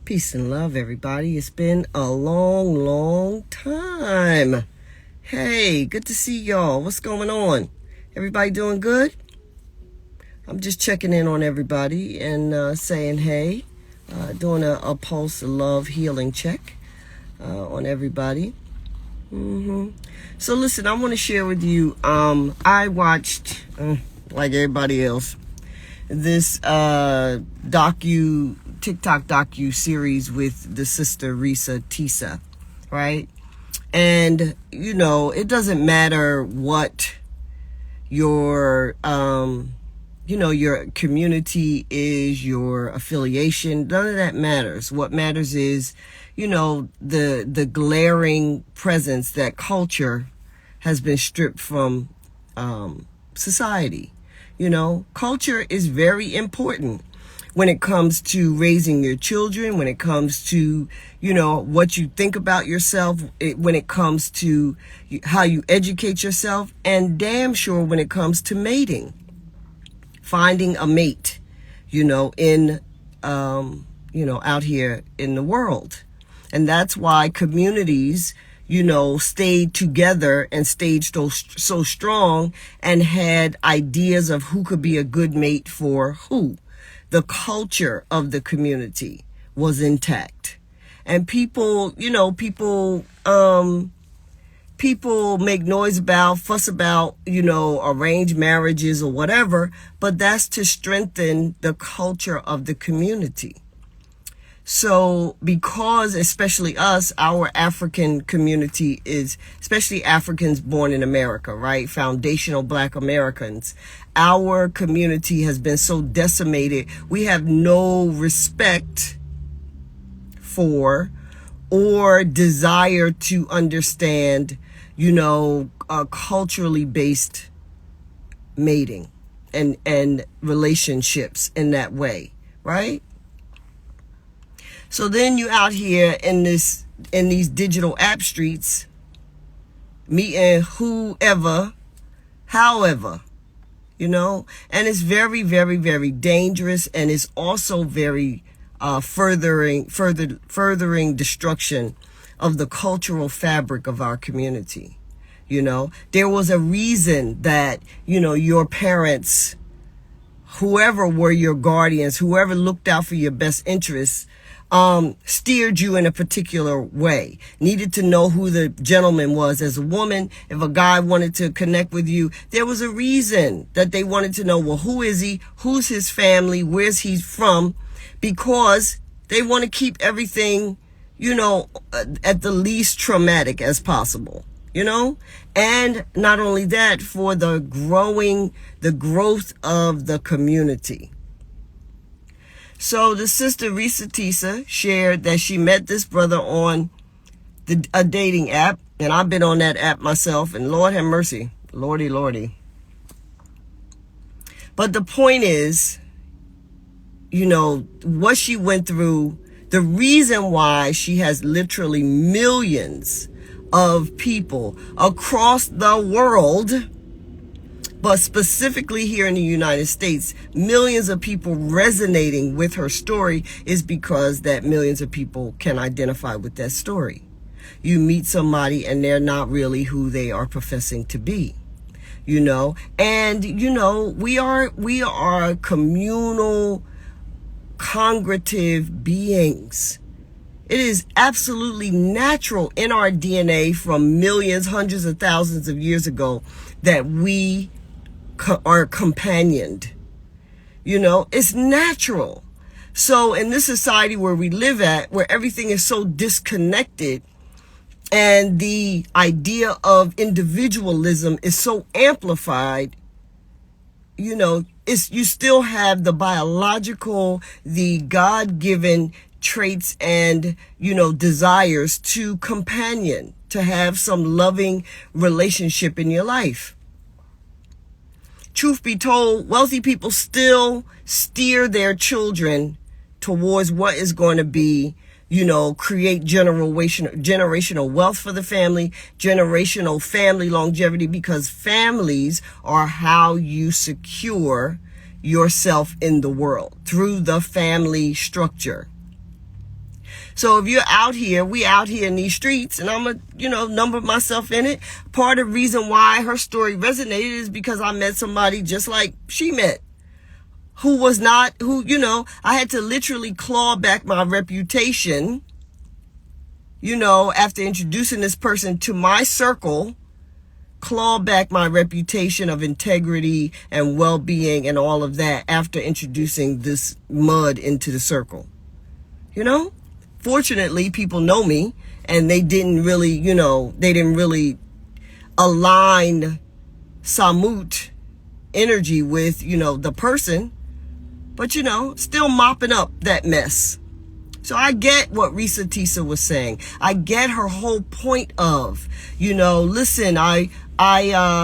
Peace and love, everybody. It's been a long time. Hey, good to see y'all. What's going on? Everybody doing good? I'm just checking in on everybody and saying hey. Doing a pulse of love healing check on everybody. So listen, I want to share with you. I watched, like everybody else, this TikTok docu series with the sister Reesa Teesa, right? And it doesn't matter what your your community is, your affiliation, none of that matters. What matters is the glaring presence that culture has been stripped from society. Culture is very important when it comes to raising your children, when it comes to, what you think about yourself, when it comes to how you educate yourself, and damn sure when it comes to mating, finding a mate, out here in the world. And that's why communities, stayed together and stayed so strong and had ideas of who could be a good mate for who. The culture of the community was intact. And people make noise about, fuss about, arranged marriages or whatever, but that's to strengthen the culture of the community. So because especially us, our African community is, especially Africans born in America, right? Foundational Black Americans. Our community has been so decimated. We have no respect for or desire to understand, culturally based mating and relationships in that way, right? So then you out here in these digital app streets, meeting whoever, however, and it's very, very, very dangerous, and it's also very furthering destruction of the cultural fabric of our community. There was a reason that your parents, whoever were your guardians, whoever looked out for your best interests, steered you in a particular way. Needed to know who the gentleman was. As a woman, if a guy wanted to connect with you, there was a reason that they wanted to know, well, who is he? Who's his family? Where's he from? Because they want to keep everything, at the least traumatic as possible, and not only that, for the growth of the community. So the sister Reesa Teesa shared that she met this brother on a dating app, and I've been on that app myself, and Lord have mercy, lordy. But the point is, what she went through, the reason why she has literally millions of people across the world, but specifically here in the United States, millions of people resonating with her story, is because that millions of people can identify with that story. You meet somebody and they're not really who they are professing to be, and we are communal, congregative beings. It is absolutely natural in our DNA from millions, hundreds of thousands of years ago that we are companioned. It's natural. So in this society where we live at, where everything is so disconnected and the idea of individualism is so amplified, you still have the biological, the God-given traits and, desires to companion, to have some loving relationship in your life. Truth be told, wealthy people still steer their children towards what is going to be, create generational wealth for the family, generational family longevity, because families are how you secure yourself in the world, through the family structure. So if you're out here, we out here in these streets, and I'm number myself in it. Part of the reason why her story resonated is because I met somebody just like she met, who I had to literally claw back my reputation, after introducing this person to my circle, claw back my reputation of integrity and well-being and all of that after introducing this mud into the circle. Fortunately, people know me, and they didn't really, align Samut energy with, the person, but, still mopping up that mess. So I get what Reesa Teesa was saying. I get her whole point of, listen, I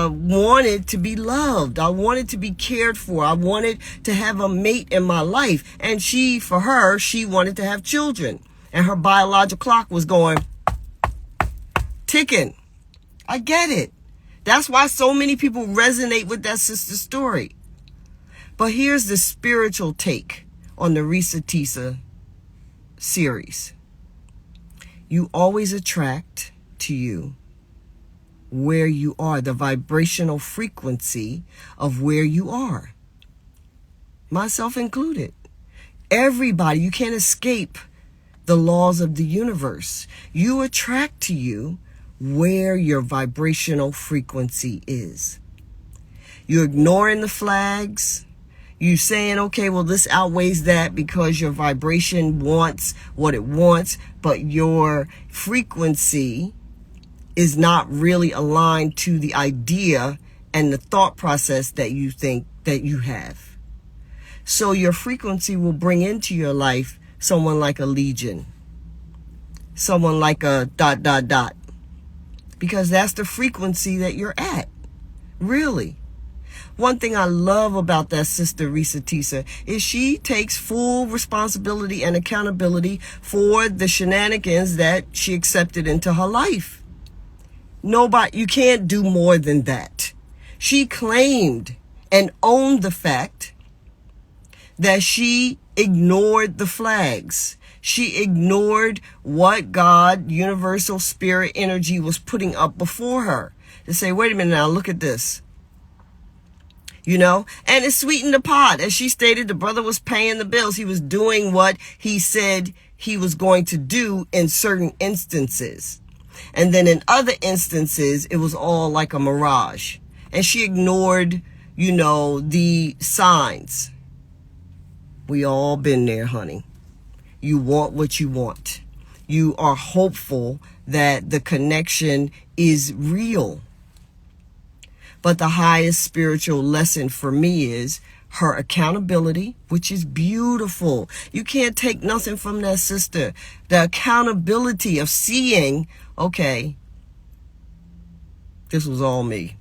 wanted to be loved. I wanted to be cared for. I wanted to have a mate in my life. And she wanted to have children. And her biological clock was going, ticking. I get it. That's why so many people resonate with that sister's story. But here's the spiritual take on the Reesa Teesa series. You always attract to you where you are, the vibrational frequency of where you are. Myself included. Everybody, you can't escape the laws of the universe. You attract to you where your vibrational frequency is. You're ignoring the flags. You saying, okay, well, this outweighs that because your vibration wants what it wants, but your frequency is not really aligned to the idea and the thought process that you think that you have. So your frequency will bring into your life someone like a Legion, someone like a ... because that's the frequency that you're at. Really. One thing I love about that sister, Reesa Teesa, is she takes full responsibility and accountability for the shenanigans that she accepted into her life. You can't do more than that. She claimed and owned the fact that she ignored the flags. She ignored what God, universal spirit energy was putting up before her to say, wait a minute now, look at this. And it sweetened the pot. As she stated, the brother was paying the bills. He was doing what he said he was going to do in certain instances. And then in other instances, it was all like a mirage. And she ignored, the signs. We all been there, honey. You want what you want. You are hopeful that the connection is real. But the highest spiritual lesson for me is her accountability, which is beautiful. You can't take nothing from that sister. The accountability of seeing, okay, this was all me.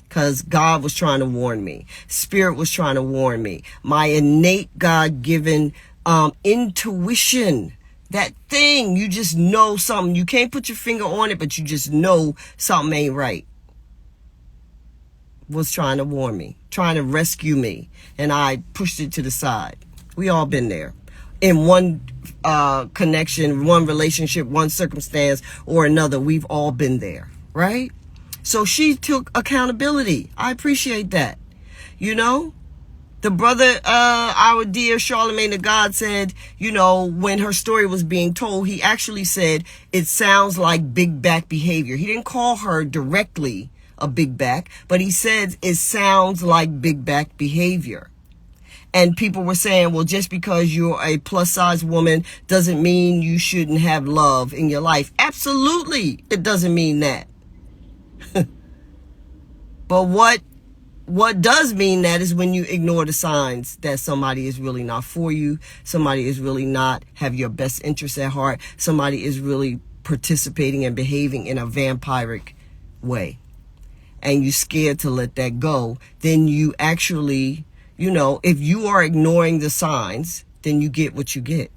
Because God was trying to warn me. Spirit was trying to warn me. My innate God-given intuition, that thing, you just know something. You can't put your finger on it, but you just know something ain't right. Was trying to warn me, trying to rescue me, and I pushed it to the side. We all been there in one connection, one relationship, one circumstance or another. We've all been there, right? So she took accountability. I appreciate that. The brother, our dear Charlemagne the God, said, when her story was being told, he actually said it sounds like big back behavior. He didn't call her directly a big back, but he said it sounds like big back behavior. And people were saying, well, just because you're a plus size woman doesn't mean you shouldn't have love in your life. Absolutely, it doesn't mean that. But what does mean that is when you ignore the signs that somebody is really not for you, somebody is really not have your best interests at heart, somebody is really participating and behaving in a vampiric way. And you're scared to let that go, then you actually, if you are ignoring the signs, then you get what you get.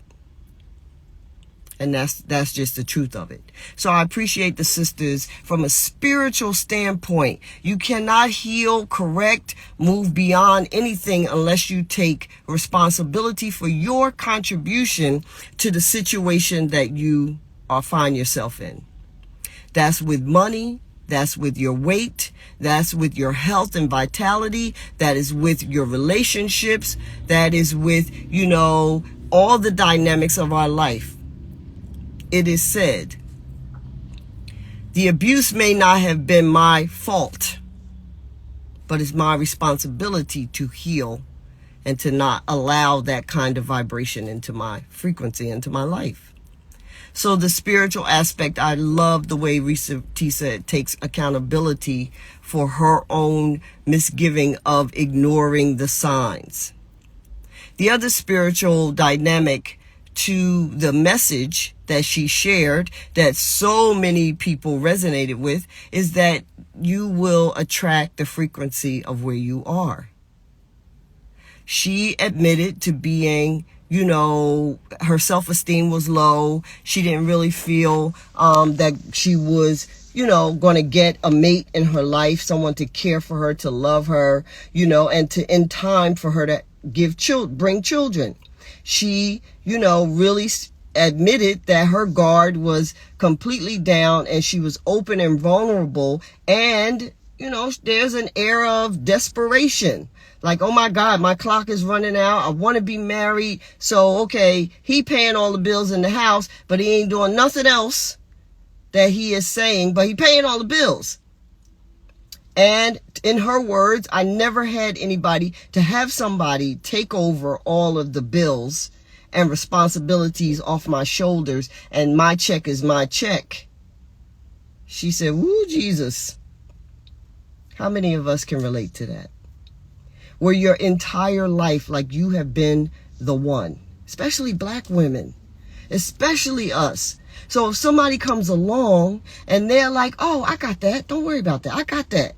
And that's just the truth of it. So I appreciate the sisters from a spiritual standpoint. You cannot heal, correct, move beyond anything unless you take responsibility for your contribution to the situation that you find yourself in. That's with money. That's with your weight. That's with your health and vitality. That is with your relationships. That is with, all the dynamics of our life. It is said, the abuse may not have been my fault, but it's my responsibility to heal and to not allow that kind of vibration into my frequency, into my life. So the spiritual aspect, I love the way Reesa Teesa takes accountability for her own misgiving of ignoring the signs. The other spiritual dynamic to the message that she shared that so many people resonated with is that you will attract the frequency of where you are. She admitted to being, her self-esteem was low. She didn't really feel that she was, going to get a mate in her life, someone to care for her, to love her, and to in time for her to bring children. She, really admitted that her guard was completely down and she was open and vulnerable. And, there's an era of desperation. Like, oh my God, my clock is running out. I want to be married. So, okay, he paying all the bills in the house, but he ain't doing nothing else that he is saying, but he paying all the bills. And in her words, I never had anybody to have somebody take over all of the bills and responsibilities off my shoulders, and my check is my check. She said, woo, Jesus. How many of us can relate to that? Where your entire life, like you have been the one, especially black women, especially us. So if somebody comes along and they're like, oh, I got that. Don't worry about that. I got that.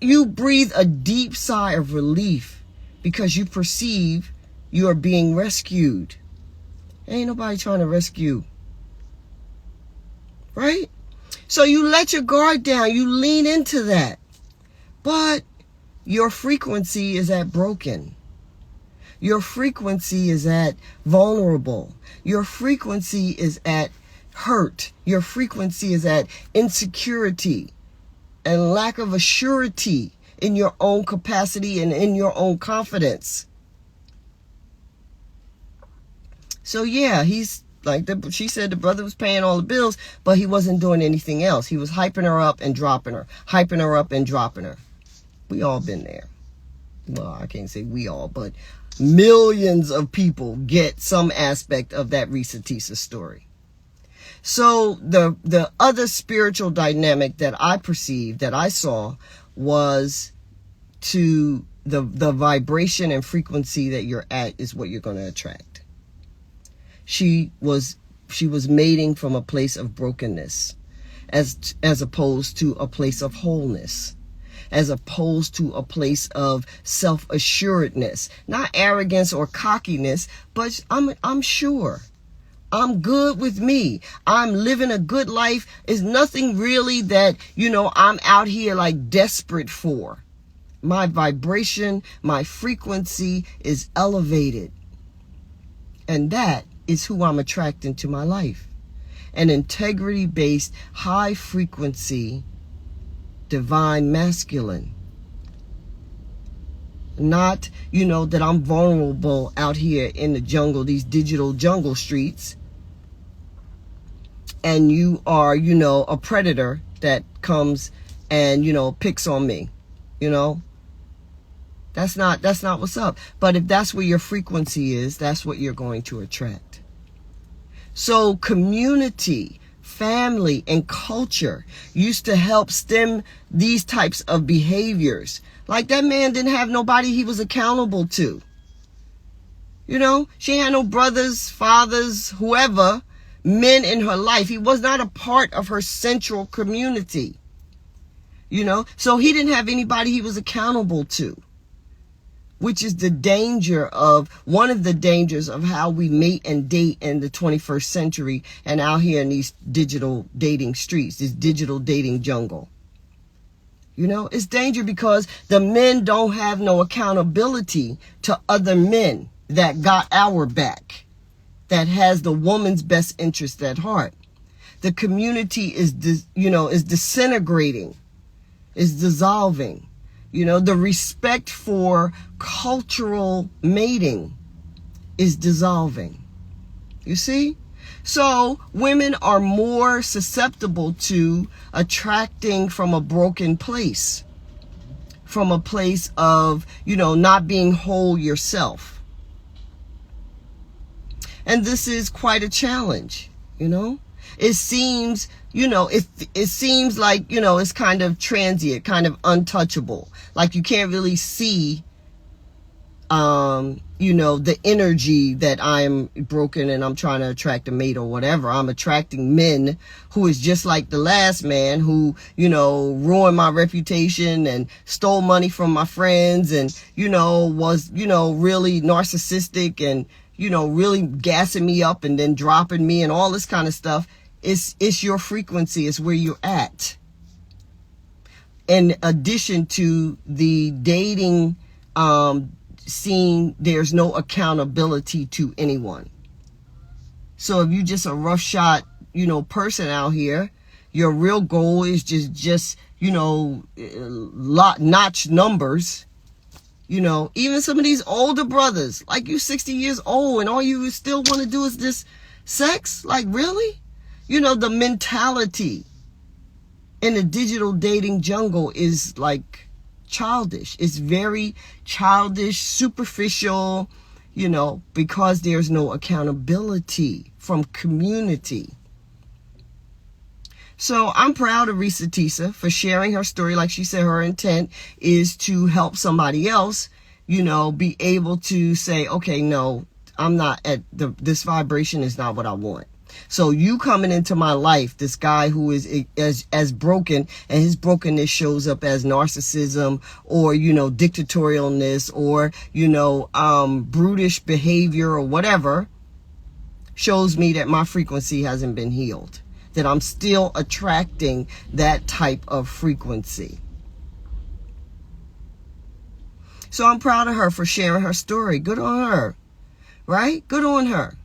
You breathe a deep sigh of relief because you perceive you are being rescued. Ain't nobody trying to rescue. Right? So you let your guard down. You lean into that. But your frequency is at broken. Your frequency is at vulnerable. Your frequency is at hurt. Your frequency is at insecurity and lack of assurity in your own capacity and in your own confidence. So yeah, he's like, she said the brother was paying all the bills, but he wasn't doing anything else. He was hyping her up and dropping her, hyping her up and dropping her. We all been there. Well, I can't say we all, but millions of people get some aspect of that Reesa Teesa story. So the other spiritual dynamic that I perceived, that I saw, was to the vibration and frequency that you're at is what you're going to attract. She was mating from a place of brokenness as opposed to a place of wholeness, as opposed to a place of self-assuredness, not arrogance or cockiness, but I'm sure. I'm good with me. I'm living a good life. It's nothing really that, I'm out here like desperate for. My vibration, my frequency is elevated. And that is who I'm attracting to my life. An integrity-based, high-frequency, divine masculine. Not, that I'm vulnerable out here in the jungle, these digital jungle streets. And you are, a predator that comes and, picks on me, That's not what's up. But if that's where your frequency is, that's what you're going to attract. So community, family, and culture used to help stem these types of behaviors. Like that man didn't have nobody he was accountable to. She had no brothers, fathers, whoever, men in her life. He was not a part of her central community. So he didn't have anybody he was accountable to. which is the danger of, one of the dangers of how we mate and date in the 21st century and out here in these digital dating streets, this digital dating jungle. You know, it's danger because the men don't have no accountability to other men that got our back, that has the woman's best interest at heart. The community is disintegrating, is dissolving. You know, the respect for cultural mating is dissolving. You see? So women are more susceptible to attracting from a broken place, from a place of, not being whole yourself. And this is quite a challenge, It seems, it seems like, it's kind of transient, kind of untouchable. Like you can't really see, the energy that I'm broken and I'm trying to attract a mate or whatever. I'm attracting men who is just like the last man who, ruined my reputation and stole money from my friends and, was, really narcissistic and, really gassing me up and then dropping me and all this kind of stuff. It's your frequency. It's where you're at. In addition to the dating, scene, there's no accountability to anyone. So if you're just a roughshod, person out here, your real goal is just notch numbers. Even some of these older brothers, like you 60 years old and all you still want to do is this sex? Like really? The mentality in the digital dating jungle is like childish. It's very childish, superficial, because there's no accountability from community. So I'm proud of Reesa Teesa for sharing her story. Like she said, her intent is to help somebody else, be able to say, okay, no, I'm not at this vibration is not what I want. So you coming into my life, this guy who is as broken, and his brokenness shows up as narcissism or, dictatorialness or, brutish behavior or whatever, shows me that my frequency hasn't been healed, that I'm still attracting that type of frequency. So I'm proud of her for sharing her story. Good on her, right? Good on her.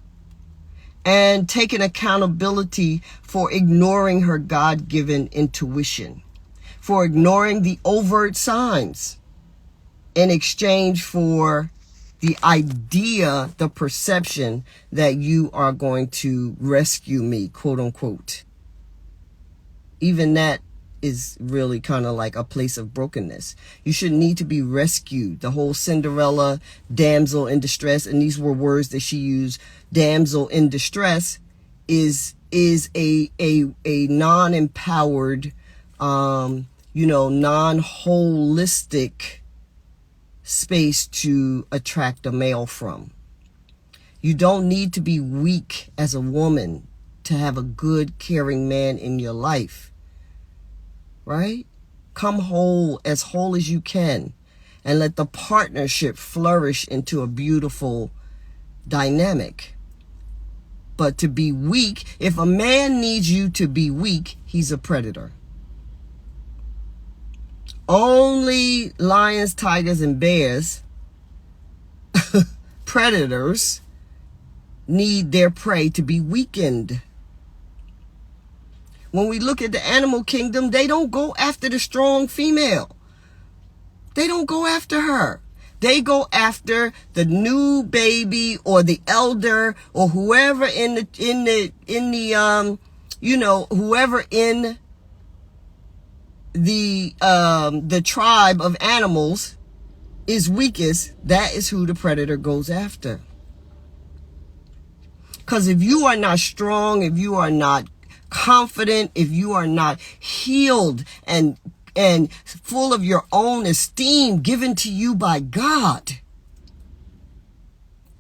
And taking accountability for ignoring her God-given intuition, for ignoring the overt signs in exchange for the idea, the perception that you are going to rescue me, quote unquote. Even that is really kind of like a place of brokenness. You shouldn't need to be rescued. The whole Cinderella, damsel in distress, and these were words that she used. Damsel in distress is a non-empowered, non-holistic space to attract a male from. You don't need to be weak as a woman to have a good, caring man in your life. Right? Come whole as you can and let the partnership flourish into a beautiful dynamic. But to be weak, if a man needs you to be weak, he's a predator. Only lions, tigers, and bears, predators, need their prey to be weakened. When we look at the animal kingdom, they don't go after the strong female. They don't go after her. They go after the new baby or the elder or whoever whoever in the tribe of animals is weakest. That is who the predator goes after. Because if you are not strong, if you are not confident, if you are not healed and full of your own esteem given to you by God,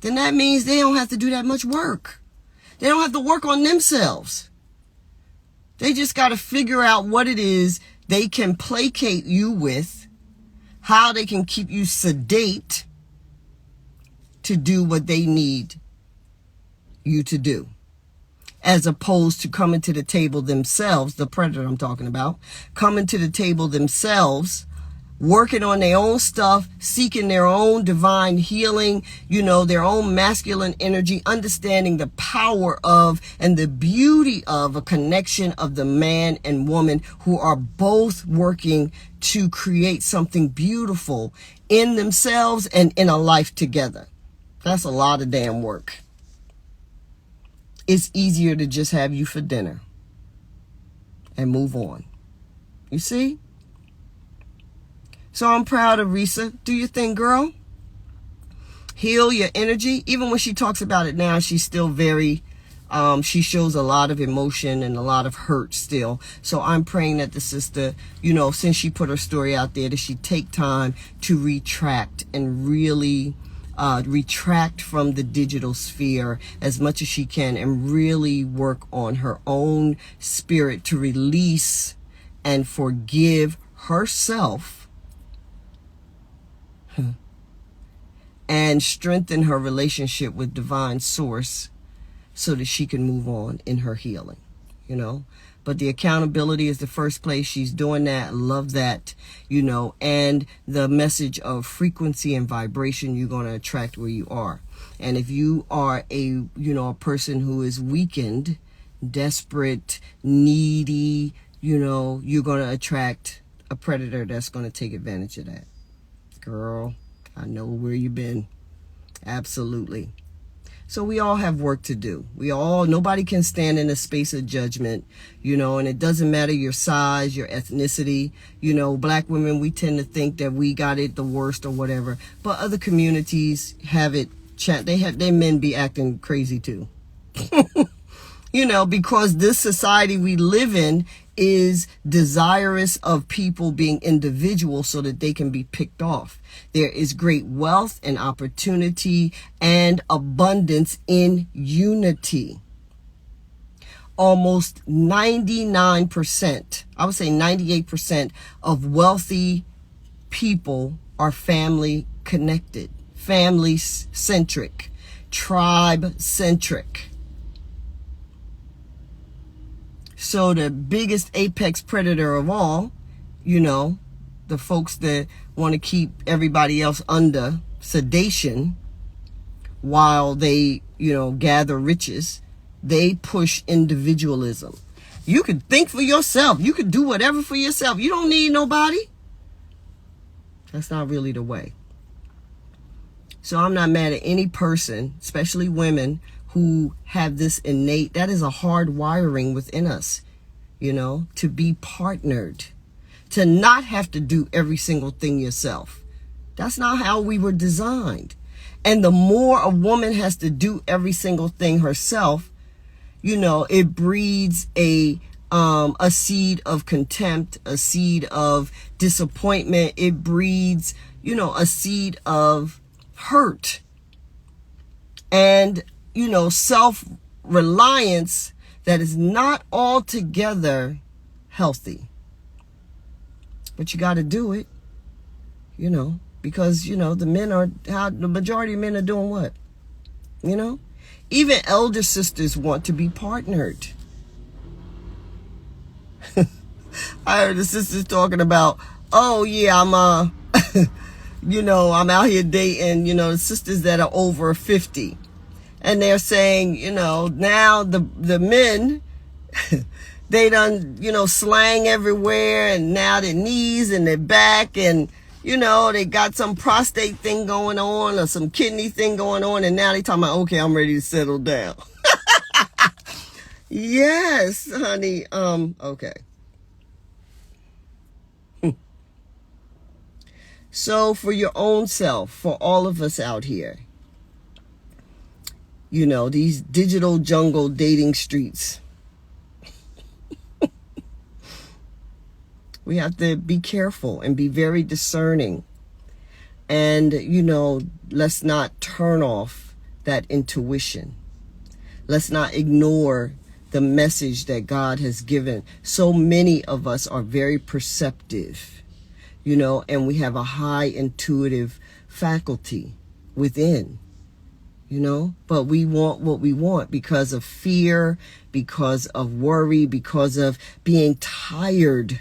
then that means they don't have to do that much work. They don't have to work on themselves. They just got to figure out what it is they can placate you with, how they can keep you sedate, to do what they need you to do, as opposed to coming to the table themselves, the predator I'm talking about, coming to the table themselves, working on their own stuff, seeking their own divine healing, their own masculine energy, understanding the power of and the beauty of a connection of the man and woman who are both working to create something beautiful in themselves and in a life together. That's a lot of damn work. It's easier to just have you for dinner and move on. You see? So I'm proud of Reesa. Do your thing, girl. Heal your energy. Even when she talks about it now, she's still very, she shows a lot of emotion and a lot of hurt still. So I'm praying that the sister, since she put her story out there, that she take time to retract and really retract from the digital sphere as much as she can and really work on her own spirit to release and forgive herself and strengthen her relationship with divine source so that she can move on in her healing, But the accountability is the first place. She's doing that. Love that, and the message of frequency and vibration, you're going to attract where you are. And if you are a person who is weakened, desperate, needy, you're going to attract a predator that's going to take advantage of that. Girl, I know where you've been. Absolutely. So we all have work to do. Nobody can stand in a space of judgment, and it doesn't matter your size, your ethnicity. Black women, we tend to think that we got it the worst or whatever, but other communities have it. Their men be acting crazy too. Because this society we live in is desirous of people being individuals so that they can be picked off. There is great wealth and opportunity and abundance in unity. Almost 99%, I would say 98% of wealthy people are family connected, family centric, tribe centric. So the biggest apex predator of all, the folks that want to keep everybody else under sedation while they, gather riches, they push individualism. You could think for yourself. You could do whatever for yourself. You don't need nobody. That's not really the way. So I'm not mad at any person, especially women, who have this innate, that is a hard wiring within us, to be partnered, to not have to do every single thing yourself. That's not how we were designed. And the more a woman has to do every single thing herself, it breeds a seed of contempt, a seed of disappointment. It breeds, a seed of hurt. And self-reliance that is not altogether healthy. But you got to do it, because, the majority of men are doing what? Even elder sisters want to be partnered. I heard the sisters talking about, oh yeah, I'm I'm out here dating, the sisters that are over 50. And they're saying, now the men, they done, slang everywhere, and now their knees and their back, and, they got some prostate thing going on or some kidney thing going on, and now they talking about, okay, I'm ready to settle down. Yes, honey. Okay. So for your own self, for all of us out here, these digital jungle dating streets, we have to be careful and be very discerning. And, let's not turn off that intuition. Let's not ignore the message that God has given. So many of us are very perceptive, and we have a high intuitive faculty within. But we want what we want because of fear, because of worry, because of being tired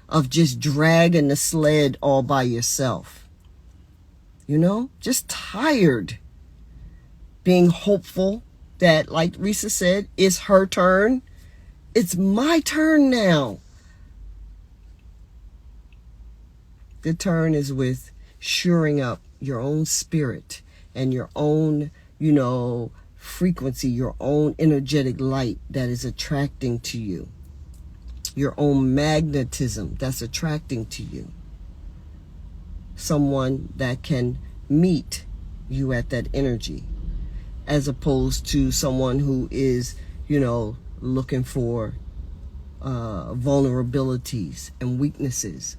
of just dragging the sled all by yourself. Just tired. Being hopeful that, like Reesa said, it's her turn. It's my turn now. The turn is with shoring up your own spirit and your own, frequency, your own energetic light that is attracting to you. Your own magnetism that's attracting to you. Someone that can meet you at that energy, as opposed to someone who is, looking for vulnerabilities and weaknesses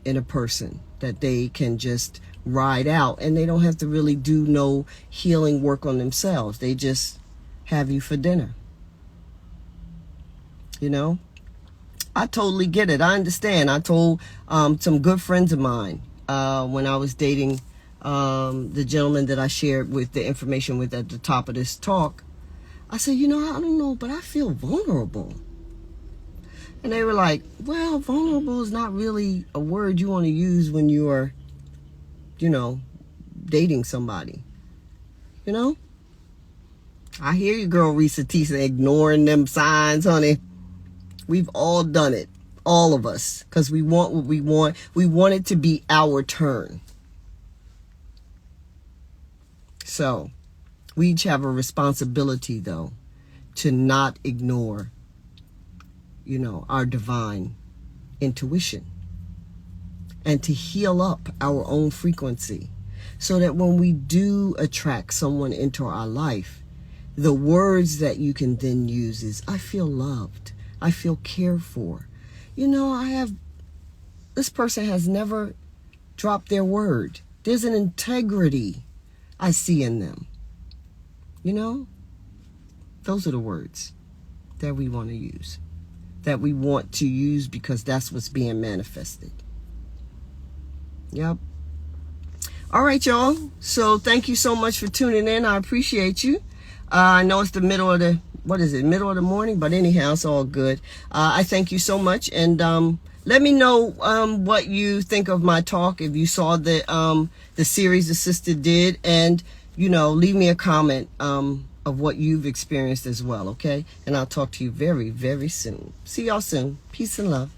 in a person that they can just ride out, and they don't have to really do no healing work on themselves. They just have you for dinner. I totally get it. I understand. I told some good friends of mine when I was dating the gentleman that I shared with the information with at the top of this talk. I said, I don't know, but I feel vulnerable. And they were like, well, vulnerable is not really a word you want to use when you are, dating somebody. I hear you, girl, Reesa Teesa, ignoring them signs, honey. We've all done it. All of us. Because we want what we want. We want it to be our turn. So, we each have a responsibility, though, to not ignore, our divine intuition. And to heal up our own frequency. So that when we do attract someone into our life, the words that you can then use is, I feel loved. I feel cared for. This person has never dropped their word. There's an integrity I see in them. Those are the words that we want to use. That we want to use because that's what's being manifested. Yep. All right, y'all. So thank you so much for tuning in. I appreciate you. I know it's the middle of the morning, but anyhow, it's all good. I thank you so much. And let me know what you think of my talk. If you saw the series the sister did, and, leave me a comment of what you've experienced as well, okay? And I'll talk to you very, very soon. See y'all soon. Peace and love.